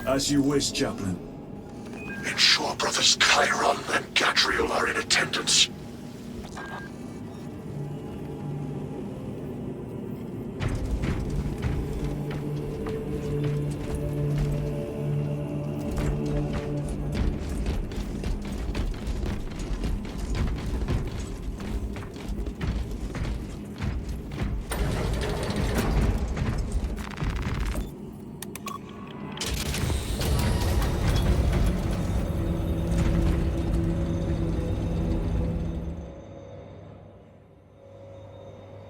As you wish, Chaplain. Ensure brothers Chiron and Gadriel are in attendance.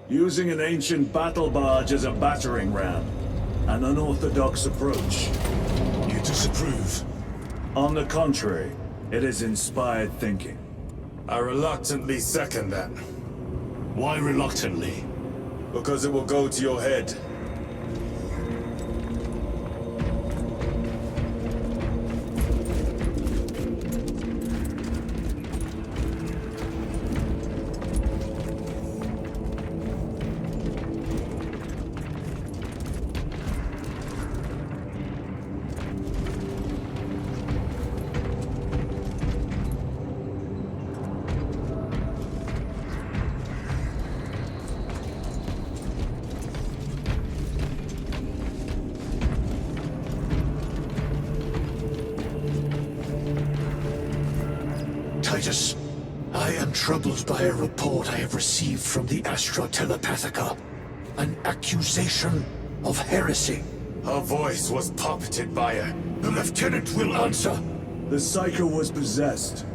Using an ancient battle barge as a battering ram. An unorthodox approach. You disapprove? On the contrary, it is inspired thinking. I reluctantly second that. Why reluctantly? Because it will go to your head. Titus, I am troubled by a report I have received from the Astra Telepathica. An accusation of heresy. Her voice was puppeted by her. The lieutenant will answer. The Psycho was possessed.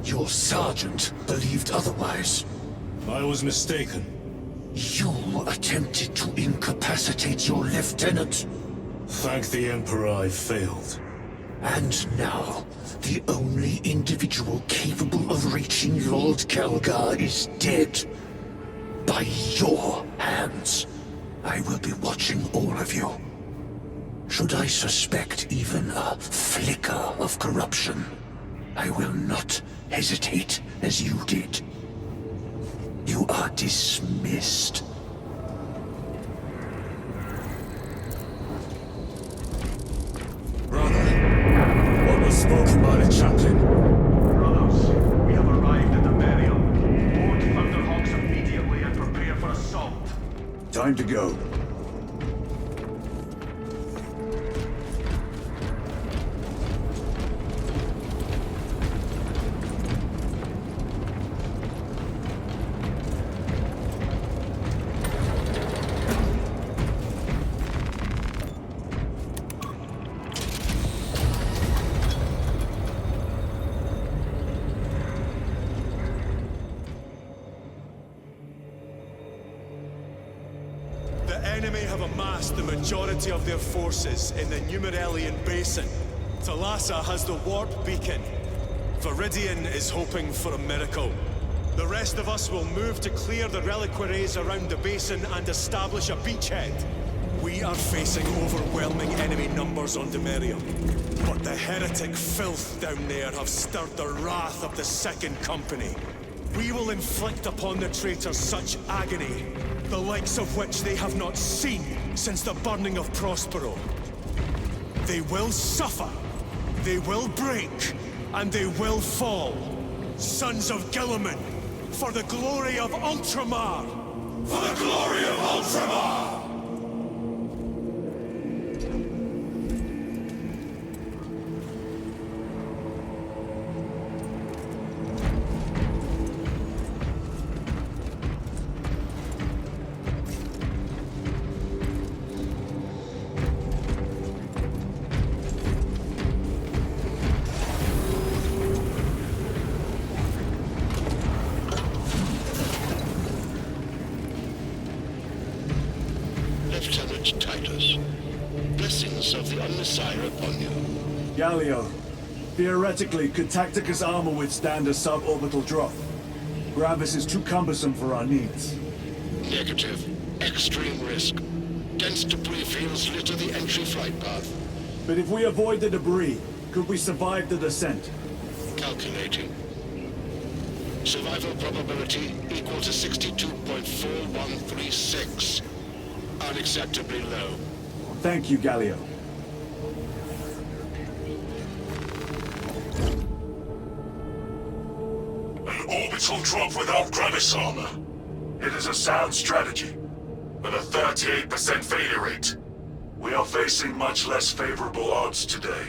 Your sergeant believed otherwise. I was mistaken. You attempted to incapacitate your lieutenant. Thank the Emperor I failed. And now, the only individual capable of reaching Lord Kelgar is dead. By your hands. I will be watching all of you. Should I suspect even a flicker of corruption, I will not hesitate as you did. You are dismissed. Brother, what was spoken by the chaplain? Brothers, we have arrived at the burial. Board Thunderhawks immediately and prepare for assault. Time to go. The enemy have amassed the majority of their forces in the Numeralian Basin. Thalassa has the warp beacon. Viridian is hoping for a miracle. The rest of us will move to clear the reliquaries around the basin and establish a beachhead. We are facing overwhelming enemy numbers on Demerium. But the heretic filth down there have stirred the wrath of the Second Company. We will inflict upon the traitors such agony, the likes of which they have not seen since the burning of Prospero. They will suffer, they will break, and they will fall. Sons of Gilliman, for the glory of Ultramar! For the glory of Ultramar! Lieutenant Titus, blessings of the Unmessiah upon you. Galio, theoretically, could Tacticus armor withstand a suborbital drop? Gravis is too cumbersome for our needs. Negative. Extreme risk. Dense debris fields litter the entry flight path. But if we avoid the debris, could we survive the descent? Calculating. Survival probability equal to 62.4136. Unacceptably low. Thank you, Galio. An orbital drop without Gravis armor. It is a sound strategy, with a 38% failure rate. We are facing much less favorable odds today.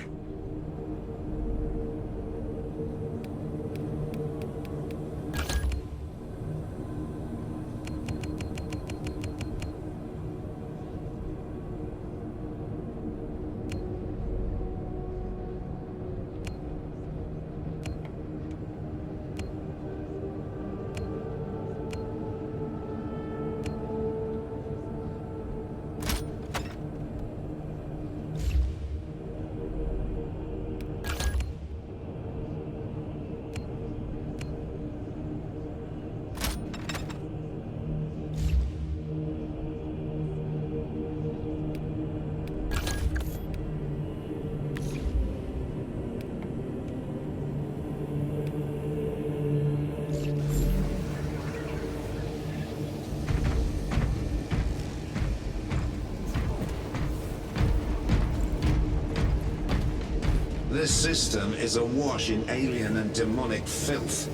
This system is awash in alien and demonic filth.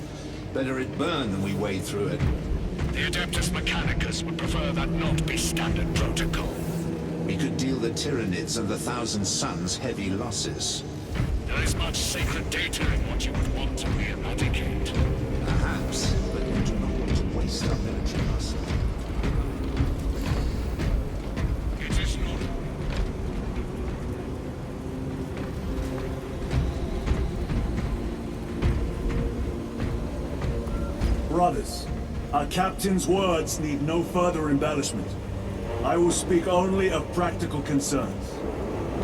Better it burn than we wade through it. The Adeptus Mechanicus would prefer that not be standard protocol. We could deal the Tyranids and the Thousand Suns heavy losses. There is much sacred data in what you would want to re-eradicate. Perhaps, but we do not want to waste our military muscle. It is not. Brothers, our captain's words need no further embellishment. I will speak only of practical concerns.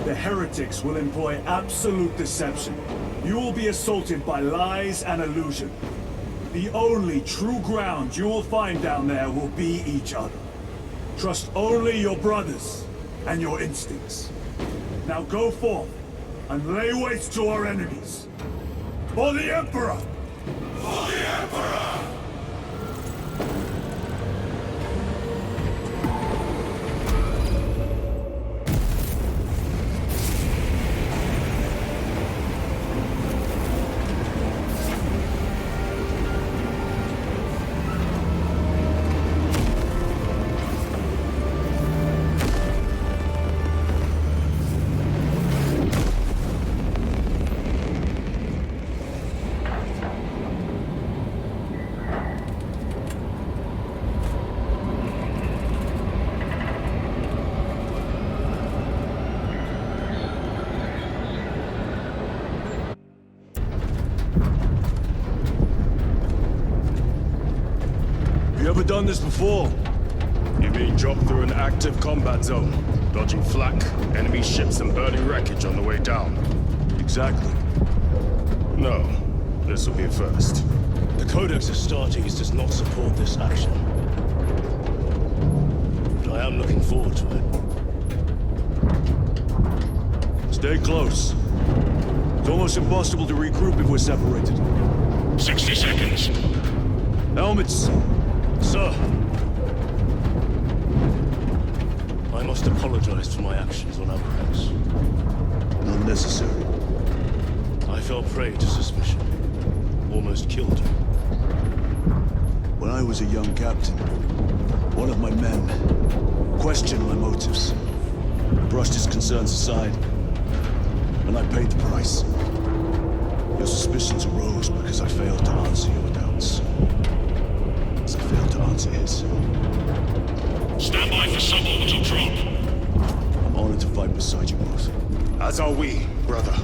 The heretics will employ absolute deception. You will be assaulted by lies and illusion. The only true ground you will find down there will be each other. Trust only your brothers and your instincts. Now go forth and lay waste to our enemies. For the Emperor! For the Emperor! You ever done this before? You mean drop through an active combat zone, dodging flak, enemy ships and burning wreckage on the way down? Exactly. No, this will be a first. The Codex Astartes does not support this action. But I am looking forward to it. Stay close. It's almost impossible to regroup if we're separated. 60 seconds. Helmets! Sir! I must apologize for my actions on Abrax. Not necessary. I fell prey to suspicion. Almost killed you. When I was a young captain, one of my men questioned my motives, brushed his concerns aside, and I paid the price. Your suspicions arose because I failed to answer your doubts. As I failed to answer his. Stand by for suborbital drop. I'm honored to fight beside you both. As are we, brother.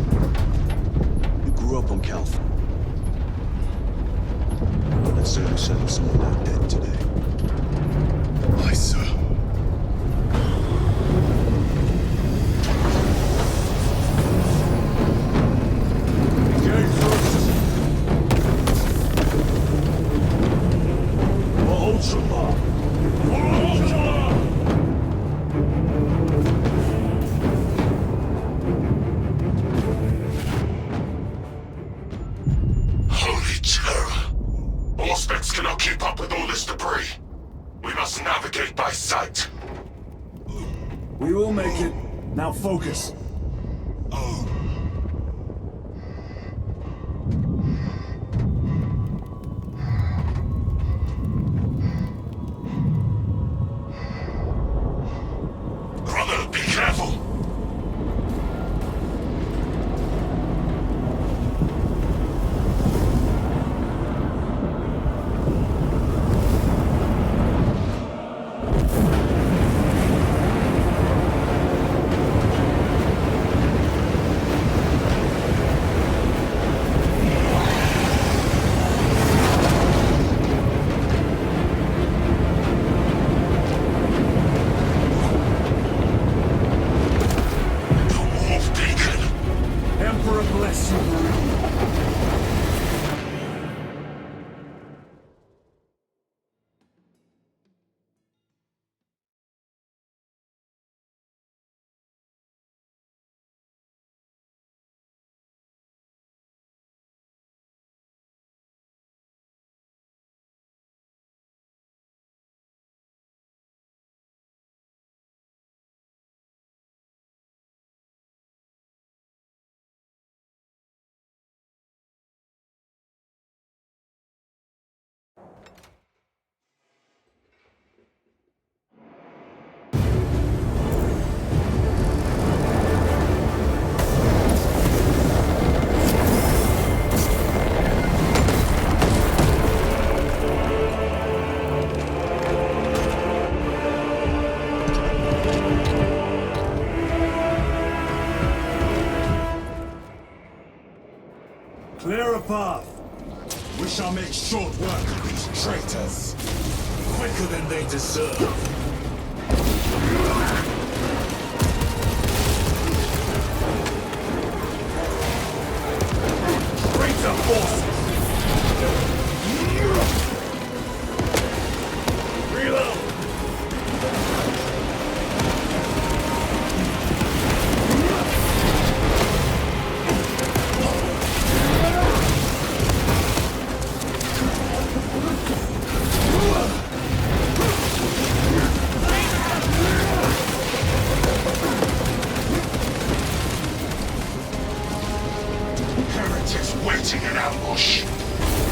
You grew up on Calth. Let's certainly settle someone down dead today. Aye, sir. Holy terror. Auspex cannot keep up with all this debris. We must navigate by sight. We will make it. Now focus. path. We shall make short work of these traitors. Quicker than they deserve. Traitor forces! Reload! Heretics waiting in ambush.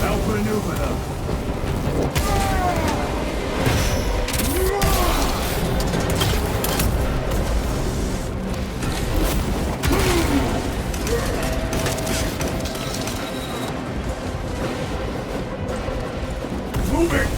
Outmaneuver them. Moving!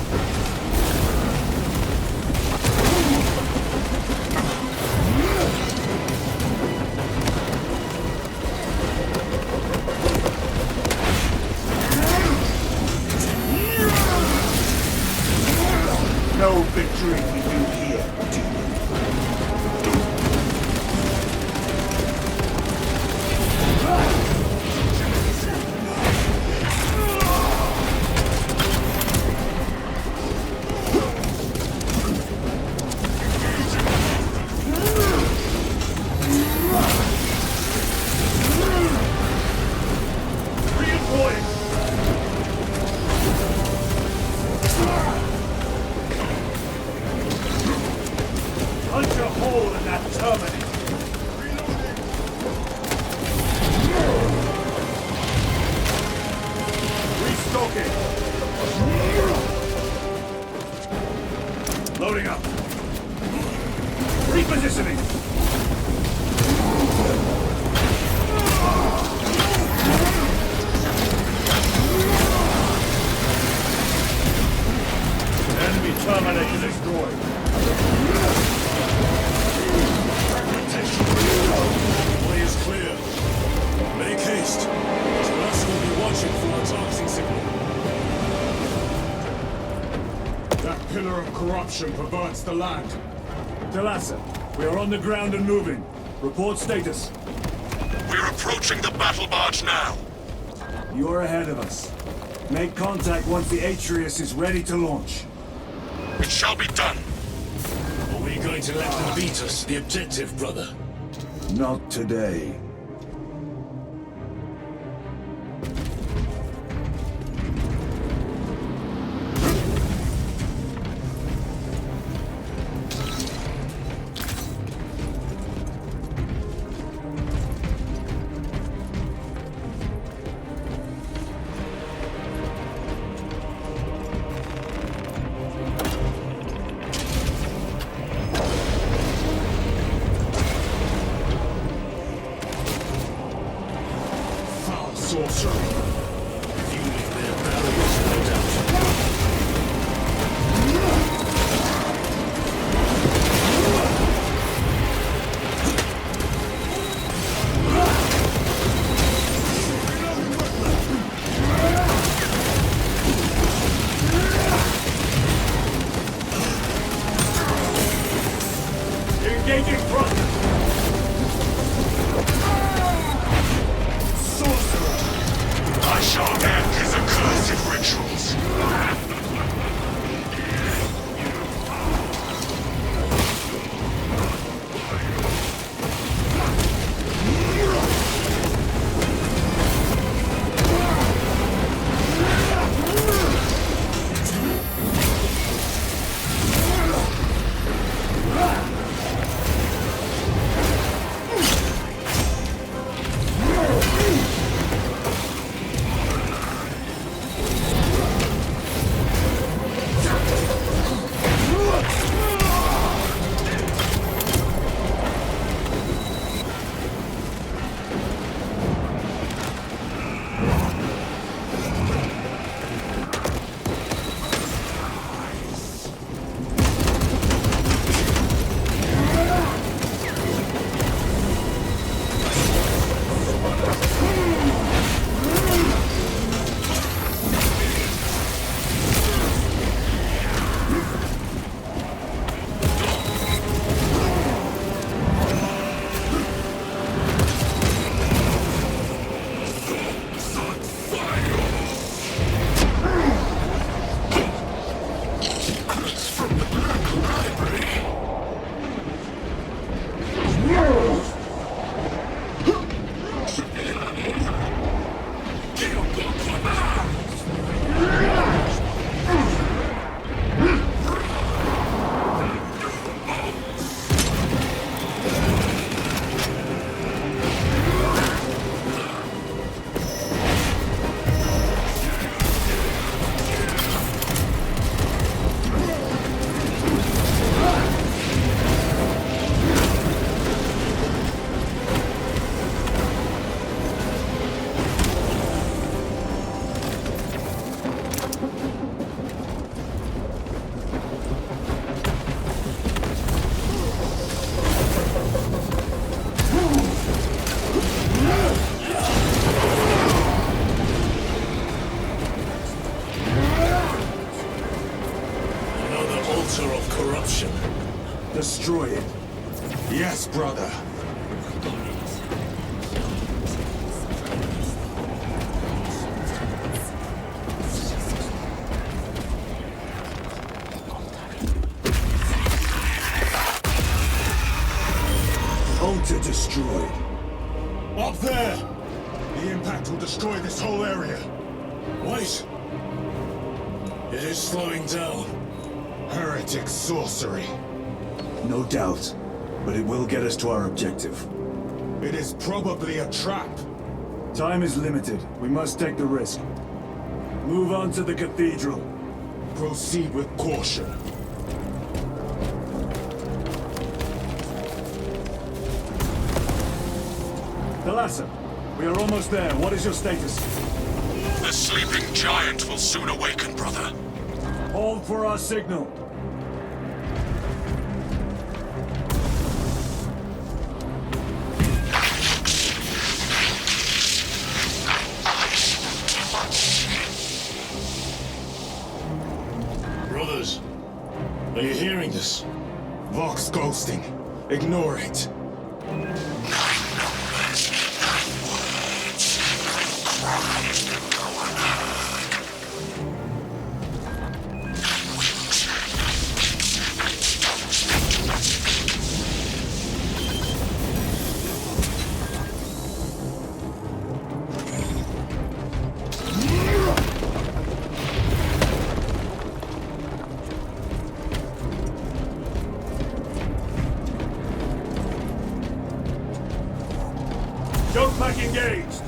No victory we do here, demon. Redeploying! Punch a hole in that terminal. Restocking. Loading up. Repositioning. Enemy terminator destroyed. Way is clear. Make haste. Talassa will be watching for our targeting signal. That pillar of corruption perverts the land. Talassa, we are on the ground and moving. Report status. We're approaching the battle barge now. You are ahead of us. Make contact once the Atreus is ready to launch. It shall be done. Are we going to let them beat us to the objective, brother? Not today. Sorcery. Fueling their barriers, no doubt. Engaging front! Sorcerer! Yes, brother. Altar destroyed. Up there! The impact will destroy this whole area. Wait! It is slowing down. Heretic sorcery. No doubt, but it will get us to our objective. It is probably a trap. Time is limited. We must take the risk. Move on to the cathedral. Proceed with caution. Thalassa, we are almost there. What is your status? The sleeping giant will soon awaken, brother. Hold for our signal. Brothers, are you hearing this? Vox ghosting. Ignore it. Jump pack engaged.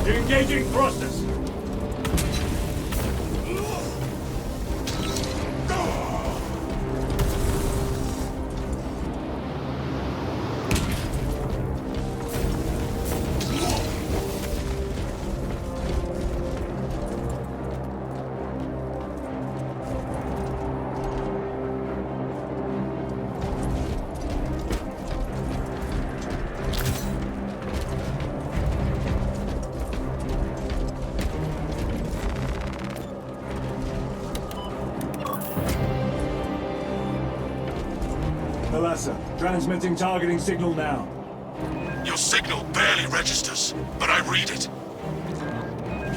Engaging thrusters. Thalassa, transmitting targeting signal now. Your signal barely registers, but I read it.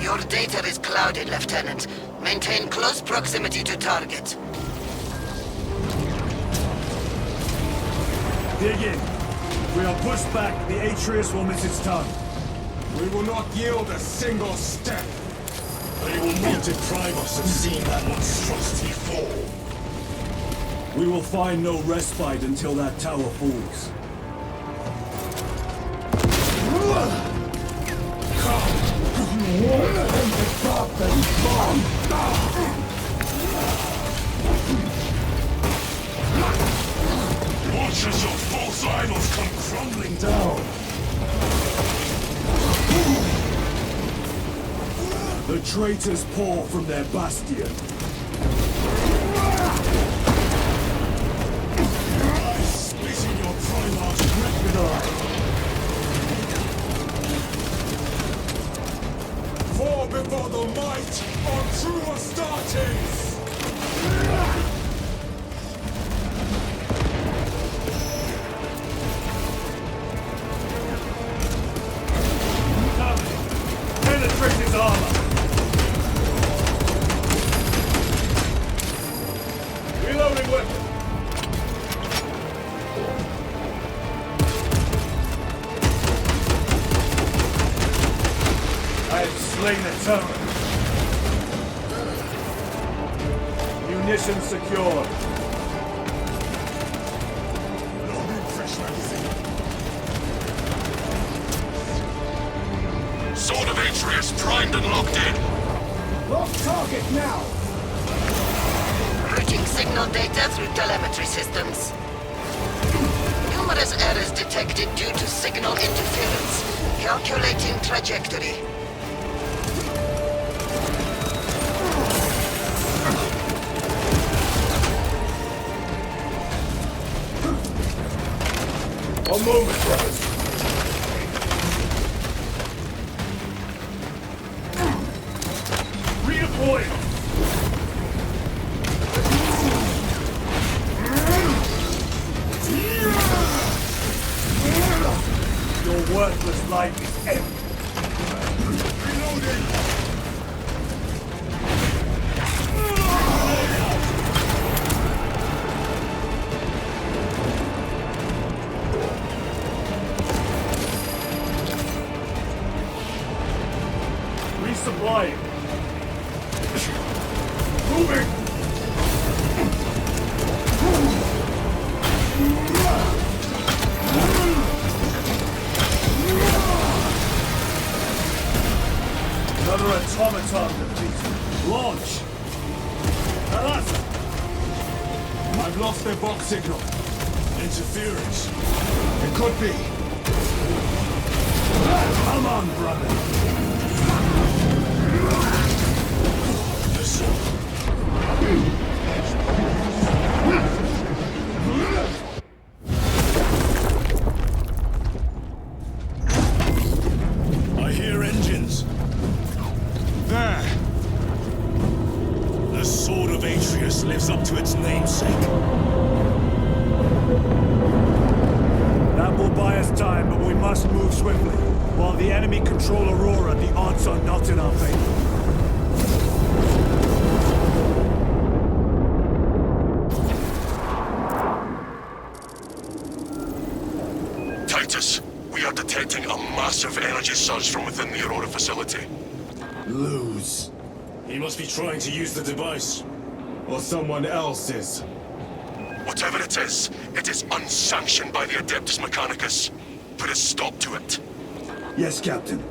Your data is clouded, Lieutenant. Maintain close proximity to target. Dig in. If we are pushed back, the Atreus will miss its tongue. We will not yield a single step. They will not deprive us of seeing that monstrosity fall. We will find no respite until that tower falls. Watch as your false idols come crumbling down. The traitors pour from their bastion. Spit in your Primarch's recognize. Fall before the might of true Astartes! Penetrate his armor. Reloading weapon. I have slain the turret. Munitions secured. Loading fresh magazine. Sword of Atreus primed and locked in. Off target now! Routing signal data through telemetry systems. Numerous errors detected due to signal interference. Calculating trajectory. One moment, brothers. Redeploy! Your worthless life is empty. Reloading! Resupplying. Moving! Another automaton defeated. Launch! Alas! I've lost their box signal. Interference. It could be. Come on, brother! Listen. I hear engines. There. The sword of Atreus lives up to its namesake. That will buy us time, but we must move swiftly. While the enemy control Aurora, the odds are not in our favor. Titus, we are detecting a massive energy surge from within the Aurora facility. Lose. He must be trying to use the device. Or someone else is. Whatever it is unsanctioned by the Adeptus Mechanicus. Put a stop to it. Yes, Captain.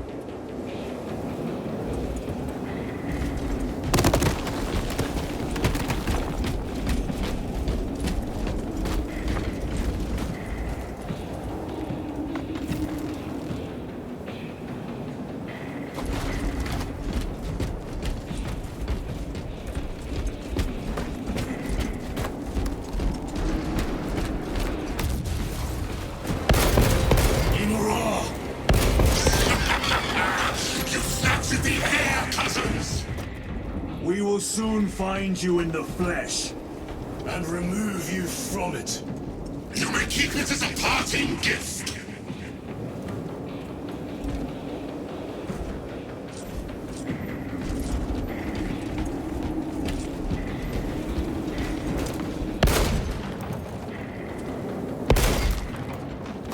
We will soon find you in the flesh. And remove you from it. You may keep it as a parting gift.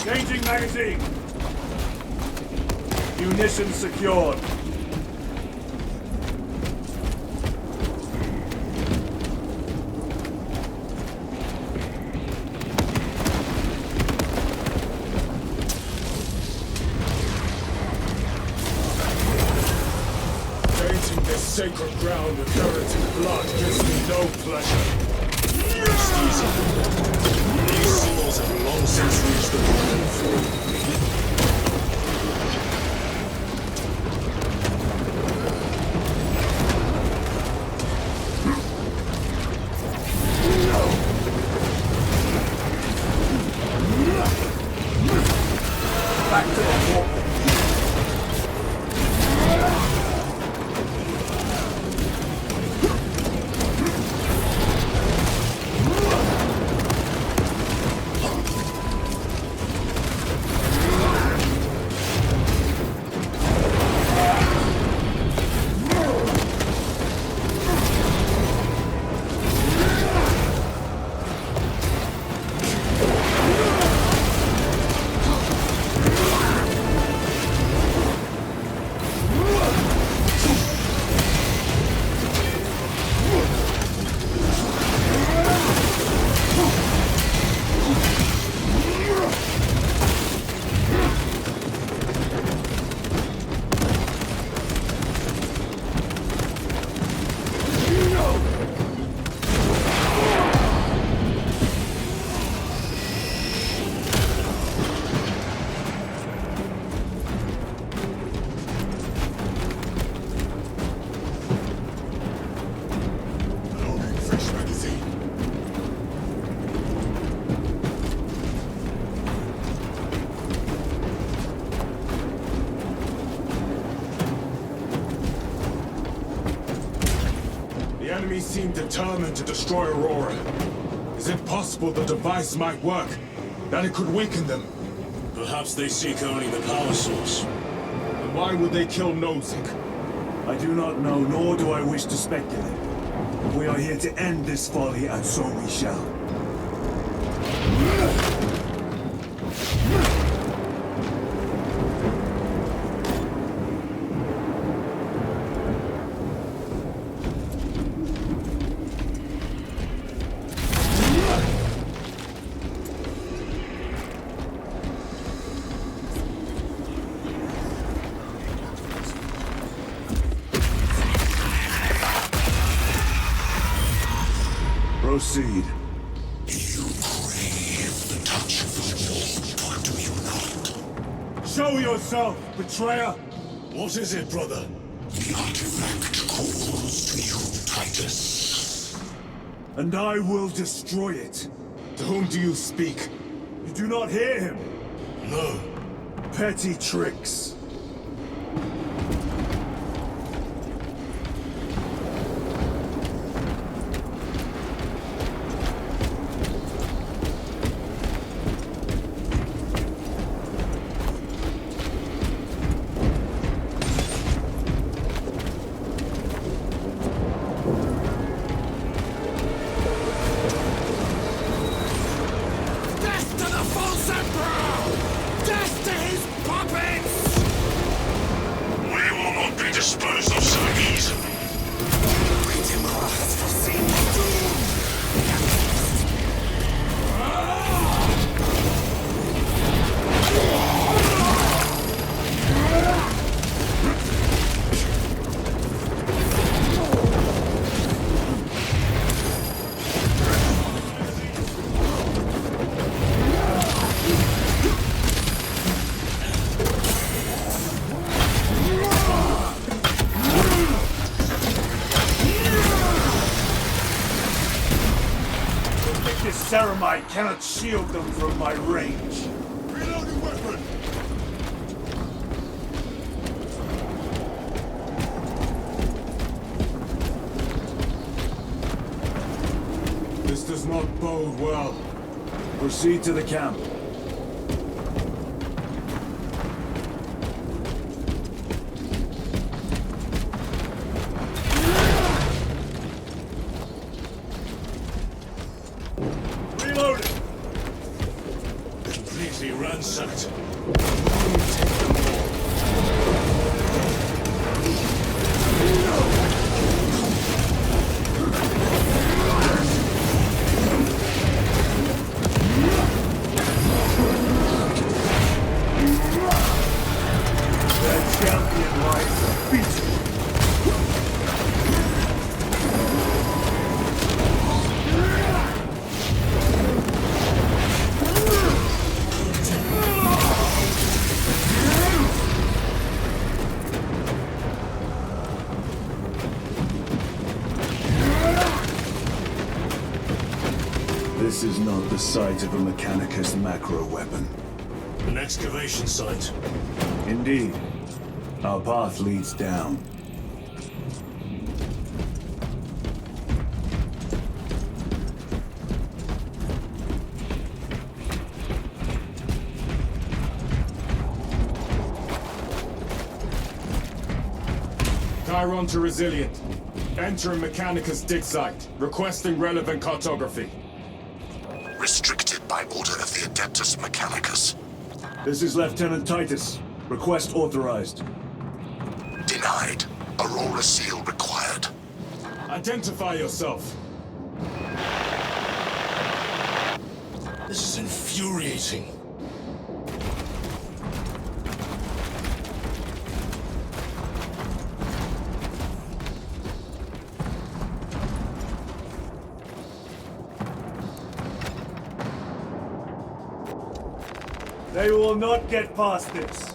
Changing magazine. Munitions secured. Sacred ground of heretic blood gives me no pleasure. Rest easy. These symbols have long since reached the golden floor. Back to the wall. Fresh magazine. The enemy seem determined to destroy Aurora. Is it possible the device might work? That it could weaken them? Perhaps they seek only the power source. And why would they kill Nozick? I do not know, nor do I wish to speculate. We are here to end this folly, and so we shall. Proceed. You crave the touch of the Lord, do you not? Show yourself, betrayer! What is it, brother? The artifact calls to you, Titus. And I will destroy it. To whom do you speak? You do not hear him. No. Petty tricks. We will not be disposed of so easily. This ceramite cannot shield them from my range. Reloading weapon! This does not bode well. Proceed to the camp. Reloading! Completely ransacked. The champion lies beaten. This is not the site of a Mechanicus macro weapon. An excavation site. Indeed. Our path leads down. Chiron to Resilient. Entering Mechanicus dig site. Requesting relevant cartography. Restricted by order of the Adeptus Mechanicus. This is Lieutenant Titus. Request authorized. Denied. Aurora seal required. Identify yourself. This is infuriating. They will not get past this.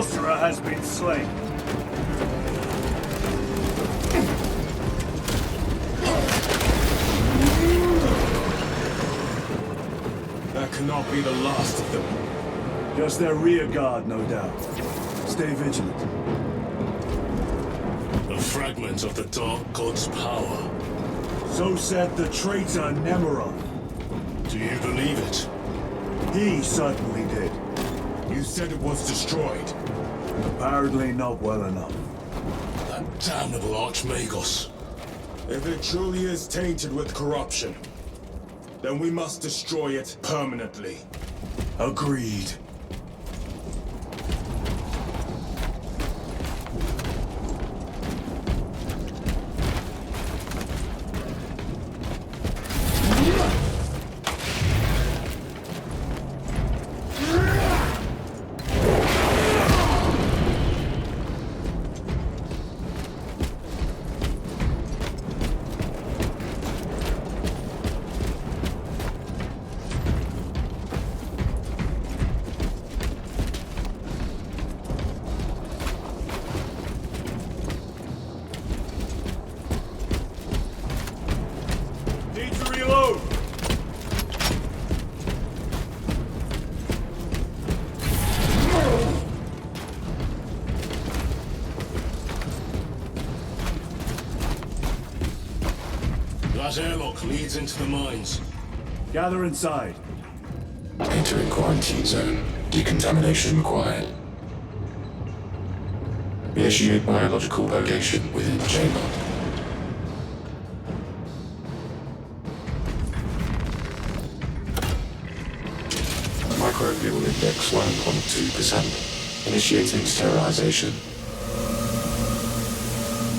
sorcerer has been slain. That cannot be the last of them. Just their rear guard, no doubt. Stay vigilant. A fragment of the Dark God's power. So said the traitor Nemeroth. Do you believe it? He certainly did. You said it was destroyed. Apparently not well enough. That damnable Archmagos. If it truly is tainted with corruption, then we must destroy it permanently. Agreed. Need to reload! That airlock leads into the mines. Gather inside. Entering quarantine zone. Decontamination required. Initiate biological purgation within the chamber. Microbial index 1.2%. Initiating sterilization.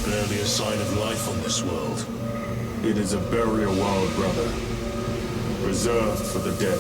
Barely a sign of life on this world. It is a burial world, brother. Reserved for the dead.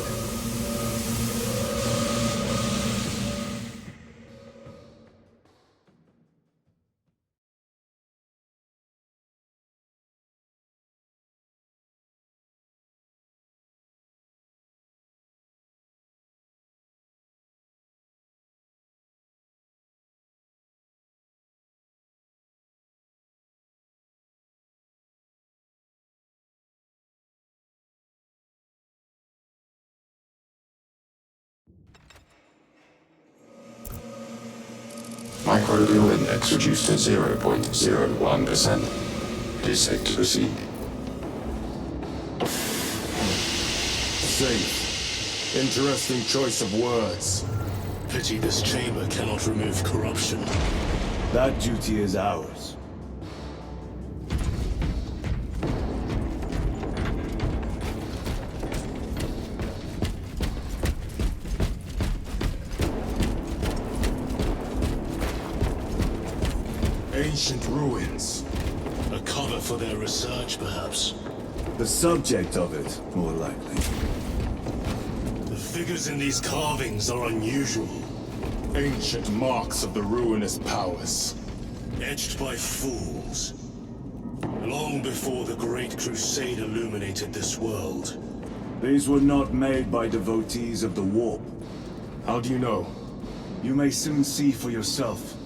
Microbial index reduced to 0.01%. It is safe to proceed. Safe. Interesting choice of words. Pity this chamber cannot remove corruption. That duty is ours. Ancient ruins. A cover for their research, perhaps. The subject of it, more likely. The figures in these carvings are unusual. Ancient marks of the ruinous powers. Etched by fools. Long before the Great Crusade illuminated this world. These were not made by devotees of the warp. How do you know? You may soon see for yourself.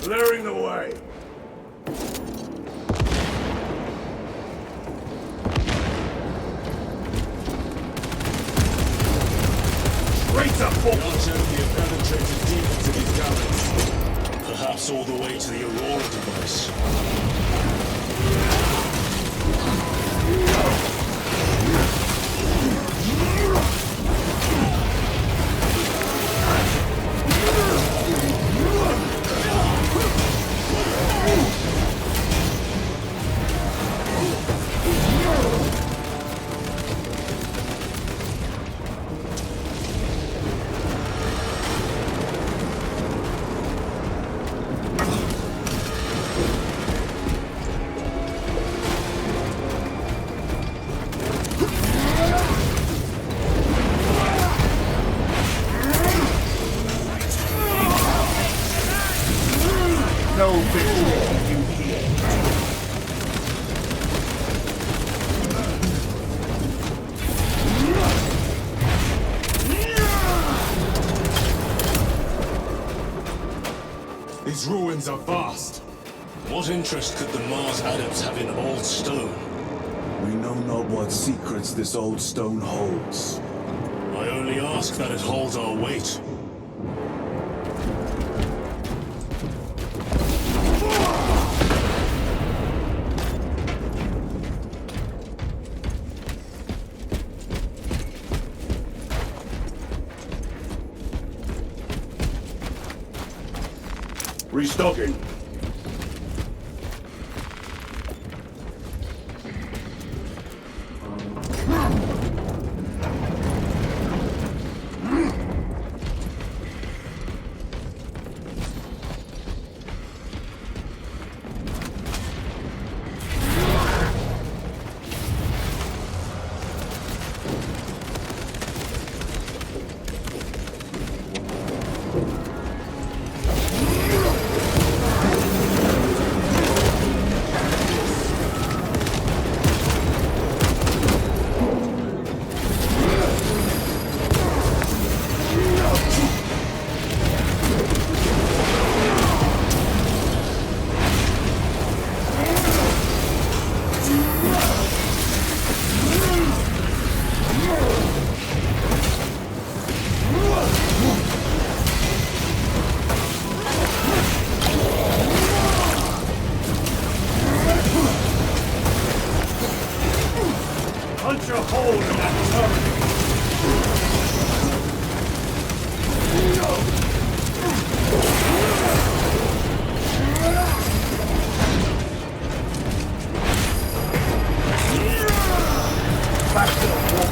Clearing the way. Traitor force! Not only have penetrated deep into these galleries, perhaps all the way to the Aurora device. victory for you here. These ruins are vast. What interest could the Mars adepts have in old stone? We know not what secrets this old stone holds. I only ask that it holds our weight. Restocking. Punch a hole in that turret! Back to the wall.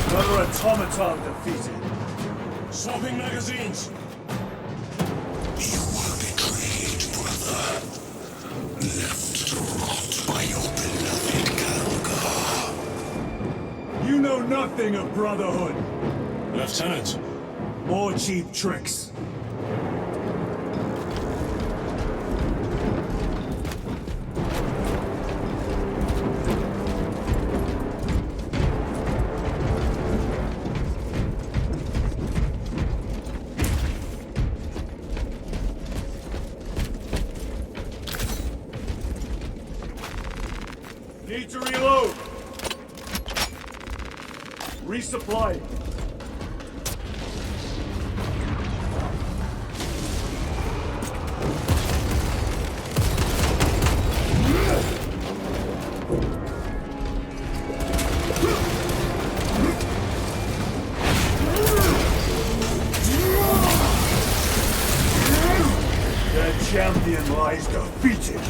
Another automaton defeated. Swapping magazines! You were betrayed, brother. Left to rot by your beloved Kalgar. You know nothing of brotherhood. Lieutenant, More cheap tricks. Need to reload. Resupply. The champion lies defeated.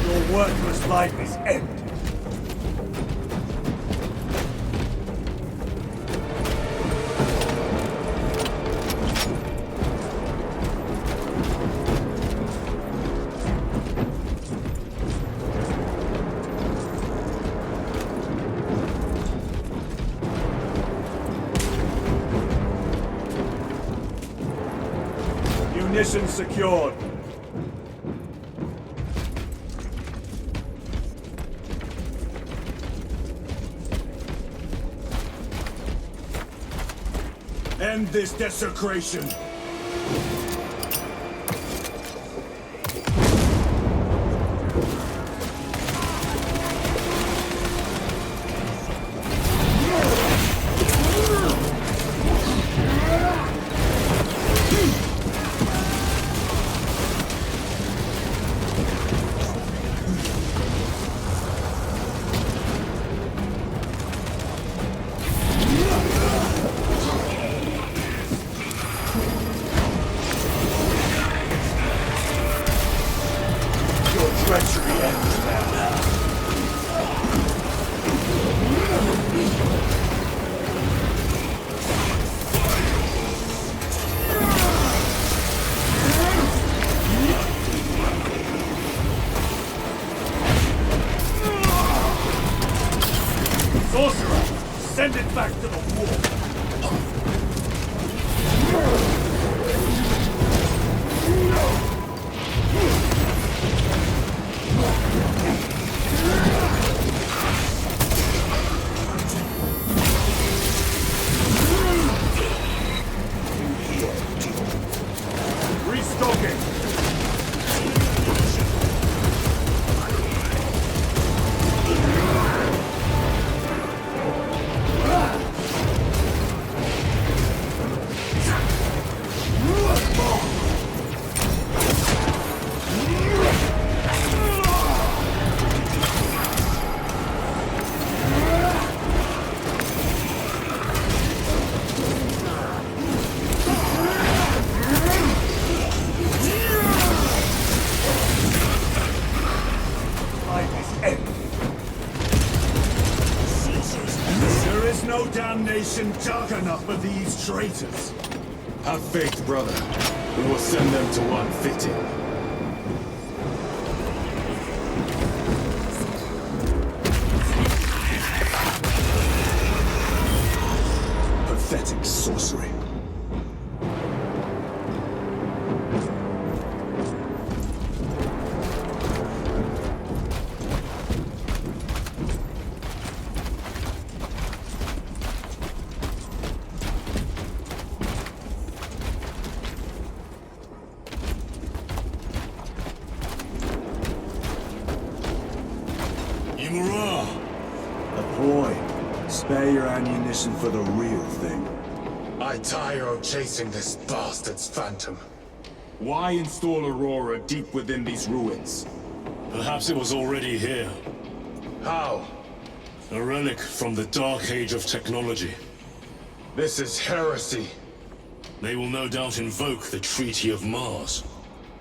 Your worthless life is ended. Munitions secured. End this desecration. Sorcerer, send it back to the wall. Restocking. There is no damnation dark enough for these traitors. Have faith, brother. We will send them to one fitting. Pathetic sorcery. Boy, spare your ammunition for the real thing. I tire of chasing this bastard's phantom. Why install Aurora deep within these ruins? Perhaps it was already here. How? A relic from the dark age of technology. This is heresy. They will no doubt invoke the Treaty of Mars.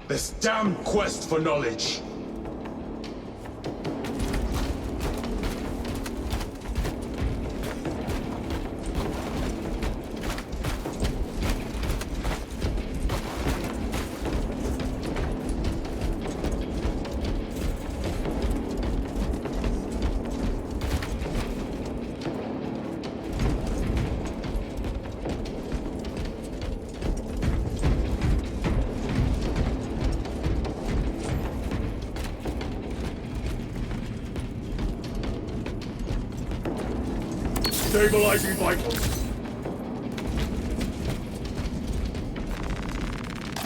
This damn quest for knowledge. Stabilizing vitals.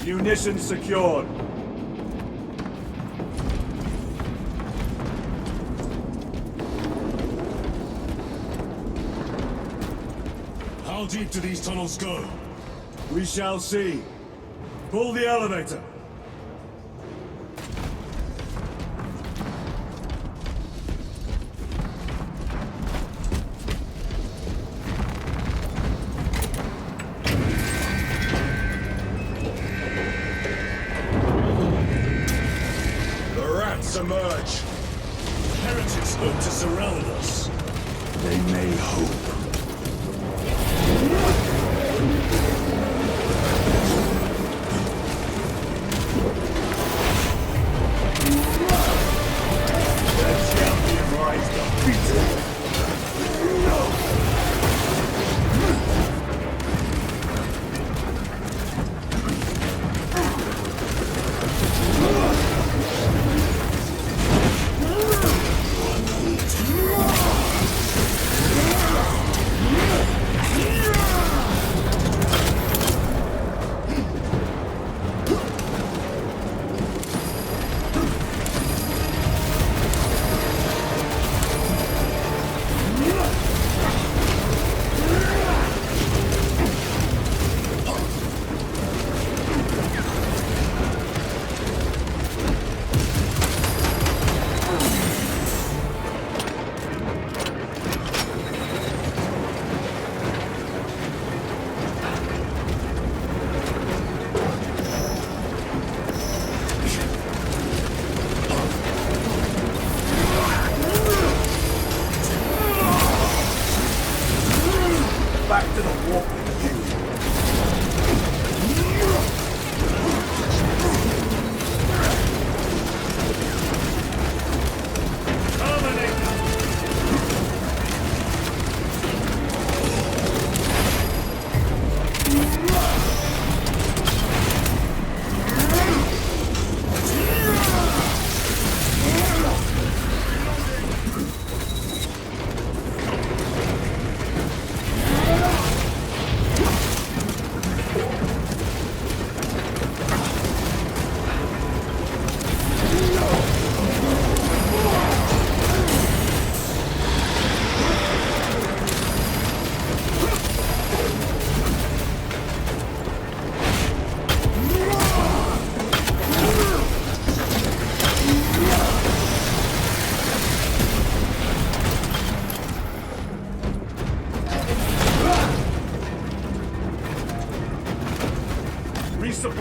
Munitions secured. How deep do these tunnels go? We shall see. Pull the elevator. Emerge. Heretics hope to surround us. They may hope. The champion lies defeated.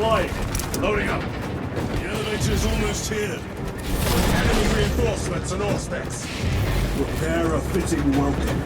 flying. Loading up. The elevator's almost here. Enemy reinforcements and auspex. Prepare a fitting welcome.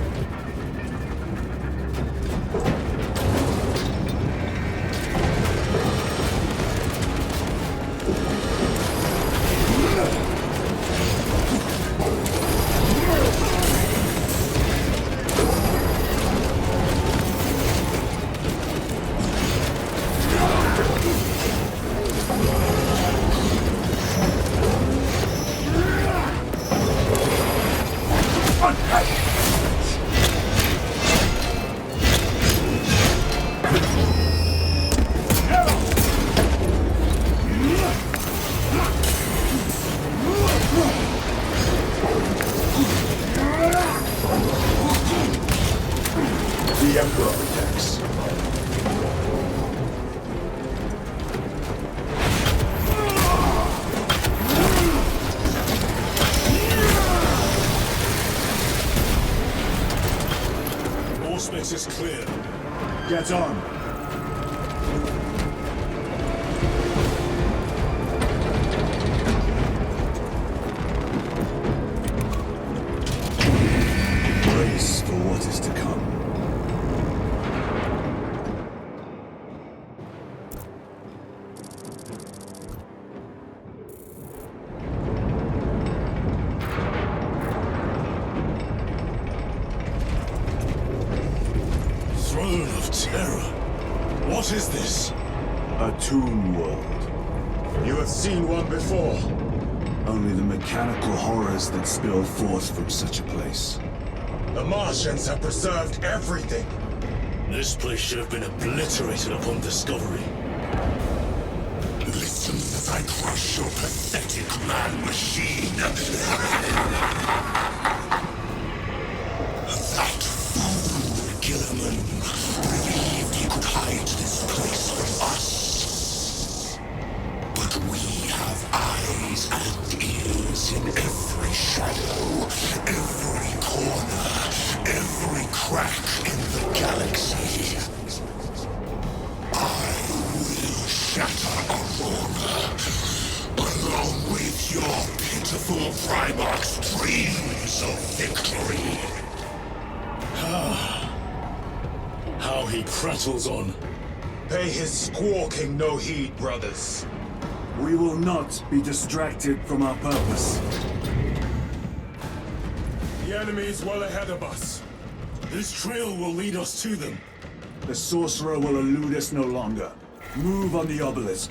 The Emperor attacks. Auspex is clear. Get on. Brace for what is to come. Throne of Terror. What is this? A tomb world. You have seen one before. Only the mechanical horrors that spill forth from such a place. The Martians have preserved everything. This place should have been obliterated upon discovery. Listen as I crush your pathetic man-machine. That fool, Gilliman, believed he could hide this place from us. But we have eyes and ears in every shadow, every corner, every crack in the galaxy. I will shatter Aurora, along with your pitiful Primarch's dreams of victory. How he prattles on. Pay his squawking no heed, brothers. We will not be distracted from our purpose. The enemy is well ahead of us. This trail will lead us to them. The sorcerer will elude us no longer. Move on the obelisk.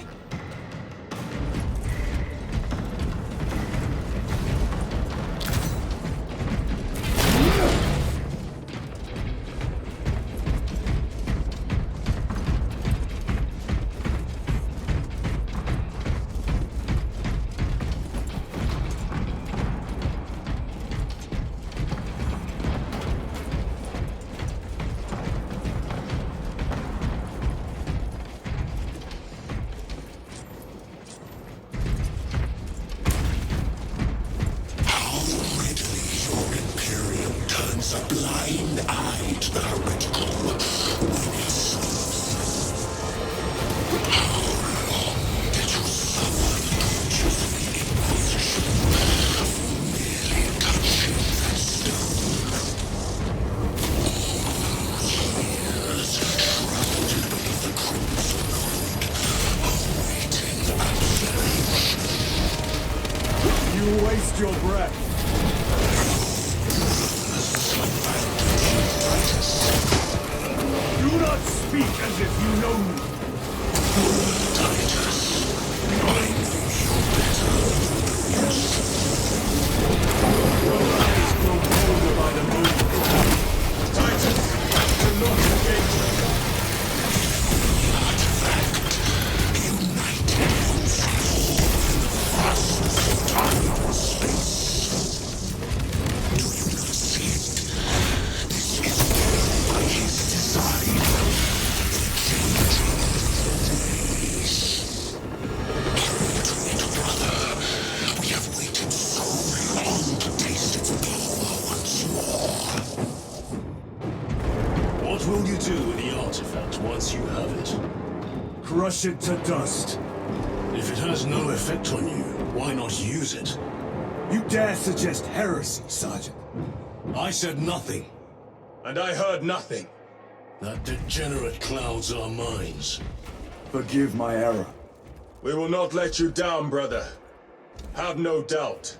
A blind eye to the heretical when it serves. How long did you suffer the tortures of the Inquisition for merely touching that stone? All years shrouded beneath the crimson hood, awaiting absolution. You waste your breath. Do not speak as if you know me. Titus, I know you better than Your eyes grow colder by the moon. Titus, do not engage them. the artifact united once more in the vastness of time or space. Do you not see it? This is will by his design. The changing of the days. Hurry to it, brother. We have waited so long to taste its power once more. What will you do with the artifact once you have it? Crush it to dust. If it has no effect on you, why not use it? You dare suggest heresy, Sergeant? I said nothing. And I heard nothing. That degenerate clouds our minds. Forgive my error. We will not let you down, brother. Have no doubt.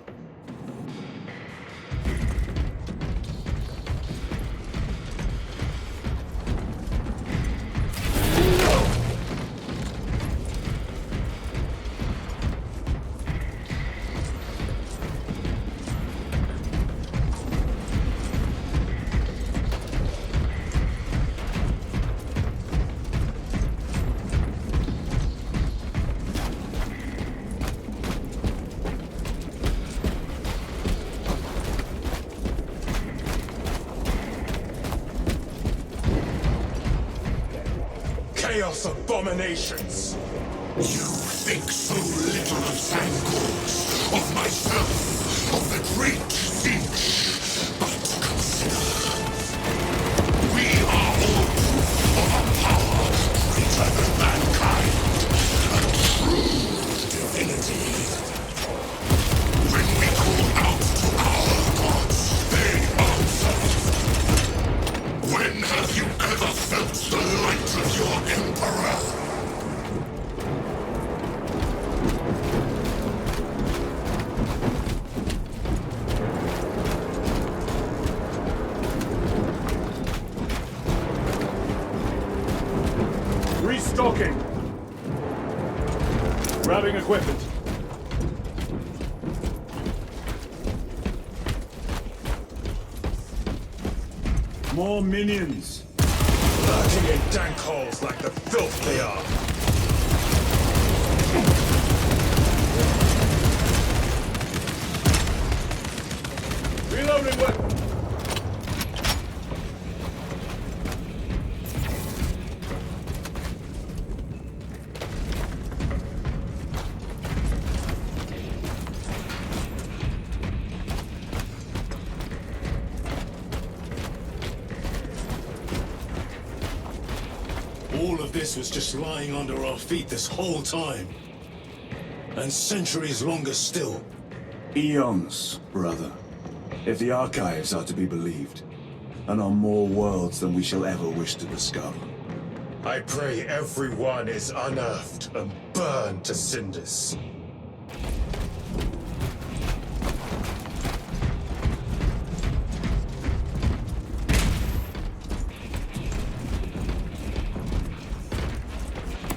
Chaos abominations! You think so little of Sangors, of myself, of the great Finch. But consider, we are all proof of a power greater than mankind, a true divinity. When we call out to our gods, they answer. When have you ever felt the light of your emperor? Restocking. Grabbing equipment. More minions. Lurking in dank holes like the filth they are. Reloading weapon. All of this was just lying under our feet this whole time. And centuries longer still. Eons, brother. If the archives are to be believed. And on more worlds than we shall ever wish to discover. I pray everyone is unearthed and burned to cinders.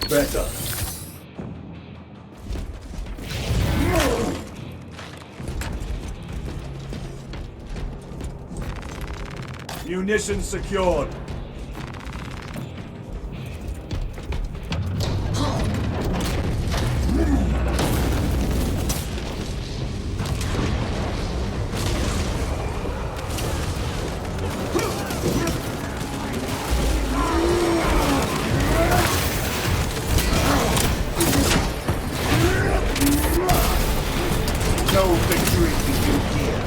Better. Munitions secured. No victory for you here.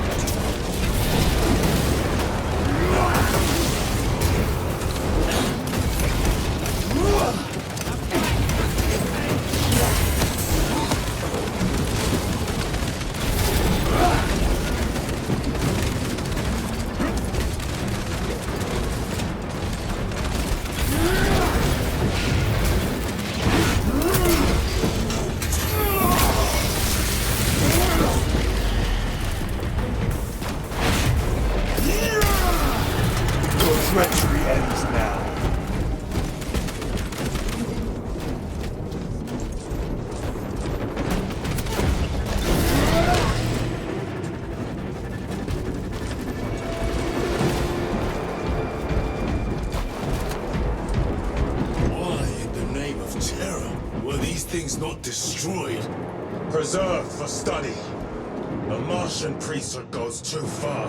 Treachery ends now. Why, in the name of terror, were these things not destroyed? Preserved for study. The Martian priesthood goes too far.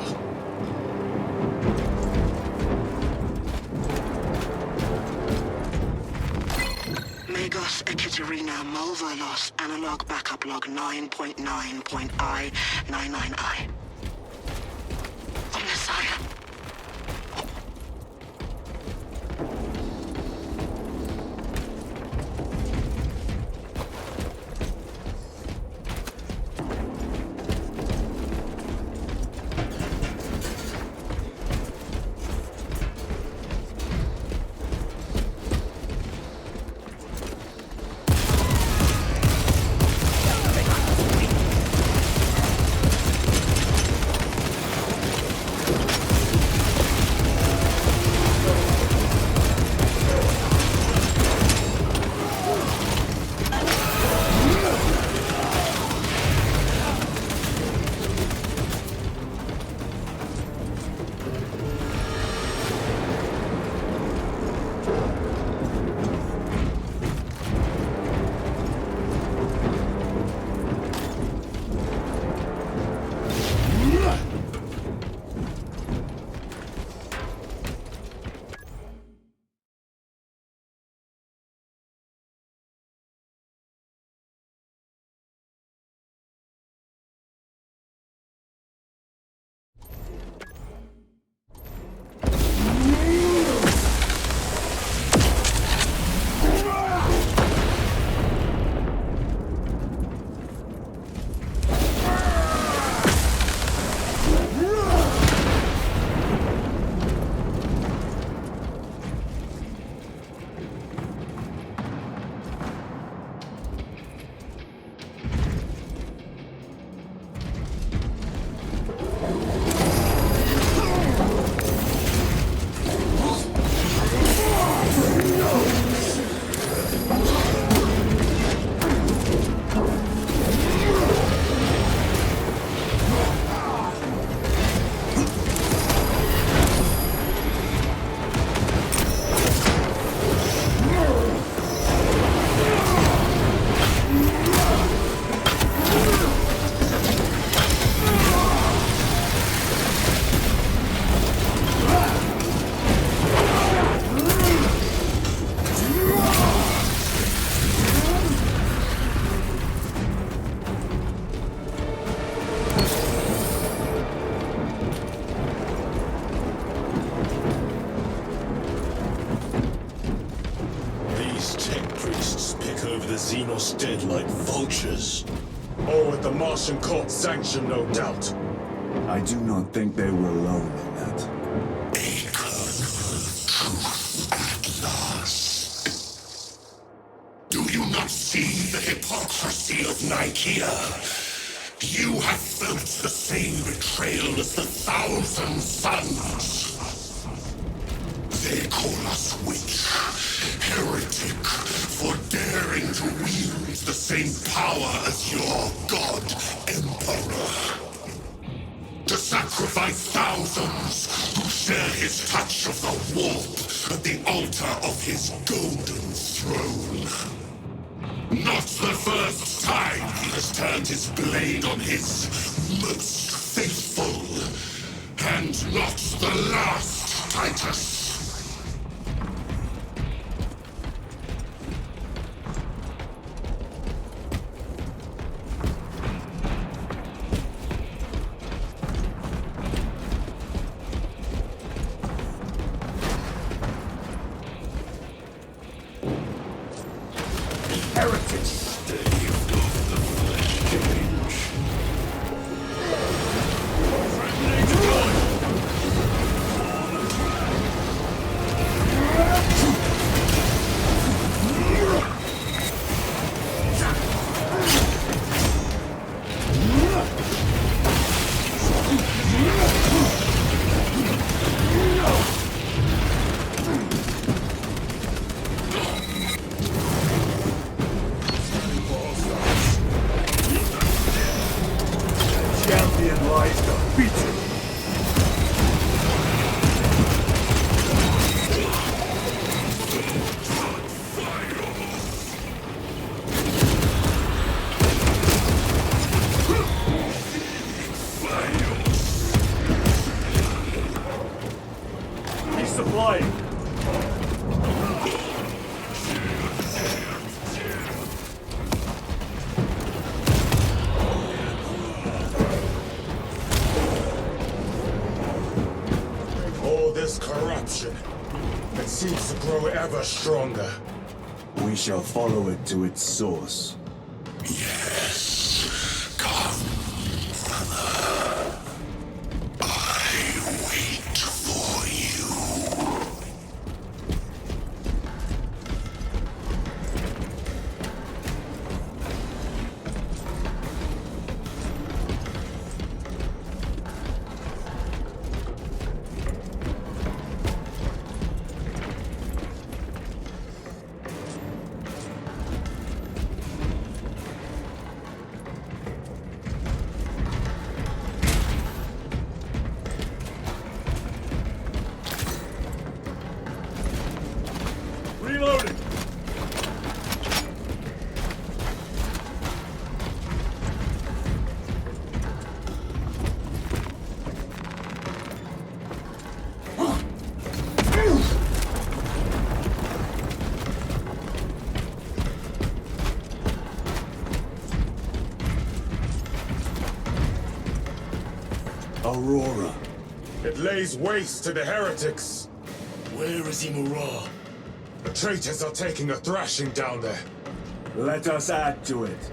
Megos Ekaterina Mulverlos Analog Backup Log 9.9.I99I. Omniscient. the Xenos dead like vultures. Oh, with the Martian court's sanction, no doubt. I do not think they were alone in that. Truth at last. Do you not see the hypocrisy of Nicaea? You have felt the same betrayal as the Thousand Sons. They call us witch, heretic, for daring to wield the same power as your god, Emperor. To sacrifice thousands who share his touch of the warp at the altar of his golden throne. Not the first time he has turned his blade on his most faithful, and not the last, Titus. Corruption. It seems to grow ever stronger. We shall follow it to its source. Yes. Come, Mother. I wait for you. Reloading! Aurora. It lays waste to the heretics. Where is Imura? The traitors are taking a thrashing down there. Let us add to it.